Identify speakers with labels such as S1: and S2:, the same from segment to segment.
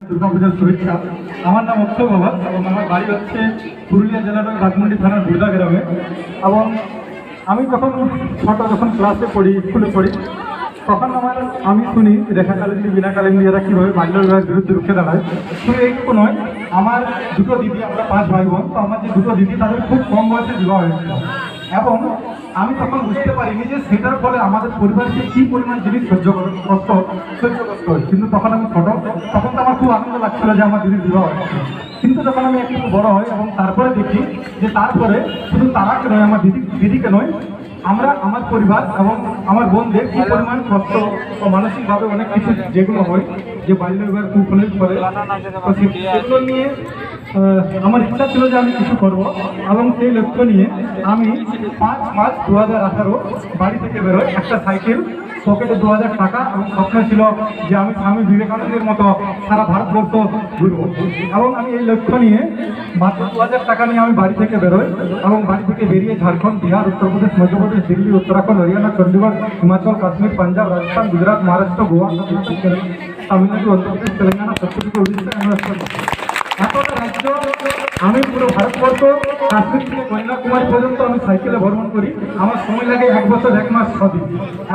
S1: দুর্গাপূজার শুভেচ্ছা। আমার নাম অক্ষয় বাবা এবং আমার বাড়ি হচ্ছে পুরুলিয়া জেলার বাঘমুন্ডি থানার বুর্দা গ্রামে। এবং আমি যখন ক্লাসে পড়ি, স্কুলে পড়ি, তখন আমি শুনি রেখা কালিন্দী, বিনা কালিন্দী এরা কীভাবে বাল্য বিবাহের বিরুদ্ধে রুখে দাঁড়ায়। শুধু এইটুকু নয়, আমার দুটো দিদি, আমরা 5 ভাই বোন, তো আমার যে দুটো দিদি তাদের খুব কম বয়সে বিবাহ হয়েছিল। এবং আমি তখন বুঝতে পারিনি যে সেটার ফলে আমাদের পরিবারকে কী পরিমাণ জিনিস সহ্য করতে হয়। কিন্তু তখন আমি ছোটো, তখন তো আমার খুব আনন্দ লাগছিল যে আমার দিদির বিবাহ হয়েছে। কিন্তু যখন আমি একটু বড় হই এবং তারপরে দেখি যে তারপরে শুধু তারাকে নয়, আমার দিদিকে নয়, আমার পরিবার এবং আমার বোনদের কী পরিমাণ কষ্ট ও মানসিকভাবে অনেক কিছু যেগুলো হয়, যে বাল্য বিবাহের কুফলের ফলে, সেগুলো নিয়ে আমার ইচ্ছা ছিল যে আমি কিছু করব। এবং সেই লক্ষ্য নিয়ে আমি 5 মার্চ 2018 বাড়ি থেকে বেরোই, একটা সাইকেল, পকেটে 2000 টাকা, এবং স্বপ্ন ছিল যে আমি স্বামী বিবেকানন্দের মতো সারা ভারতবর্ষ ঘুরব। এবং আমি এই লক্ষ্য নিয়ে মাত্র 2000 টাকা নিয়ে আমি বাড়ি থেকে বেরোই। এবং বাড়ি থেকে বেরিয়ে ঝাড়খণ্ড, বিহার, উত্তরপ্রদেশ, মধ্যপ্রদেশ, দিল্লি, উত্তরাখণ্ড, হরিয়ানা, চণ্ডীগড়, হিমাচল, কাশ্মীর, পাঞ্জাব, রাজস্থান, গুজরাট, মহারাষ্ট্র, গোয়া, তামিলনাড়ু, অন্ধ্রপ্রদেশ, তেলেঙ্গানা, ছত্তিশগড়, উড়িষ্যা, এতটা রাজ্য, আমি পুরো ভারতবর্ষ, কাশ্মীর থেকে কন্যাকুমারী পর্যন্ত আমি সাইকেলে ভ্রমণ করি। আমার সময় লাগে 1 বছর 1 মাস 6 দিন।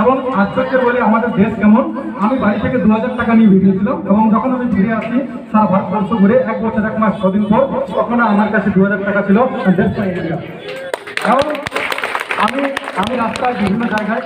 S1: এবং আশ্চর্যের বলে আমাদের দেশ কেমন, আমি বাড়ি থেকে 2000 টাকা নিয়ে বেরিয়েছিলাম, এবং যখন আমি ফিরে আসি সারা ভারতবর্ষ ঘুরে 1 বছর 1 মাস 6 দিন পর, তখন আমার কাছে 2000 টাকা ছিল। এবং আমি রাস্তায় বিভিন্ন জায়গায়